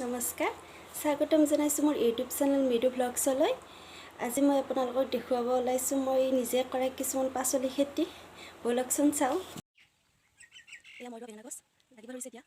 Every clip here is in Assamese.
নমস্কাৰ স্বাগতম জনাইছোঁ মোৰ ইউটিউব চেনেল মৃদু ব্লগছলৈ। আজি মই আপোনালোকক দেখুৱাব ওলাইছোঁ মই নিজে কৰা কিছুমান পাচলি খেতি। বলকচোন চাওঁ। এয়া মই বেঙেনা গছ লাগিব ধৰিছে এতিয়া।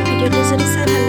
ভিডিঅ'টো যদি চাই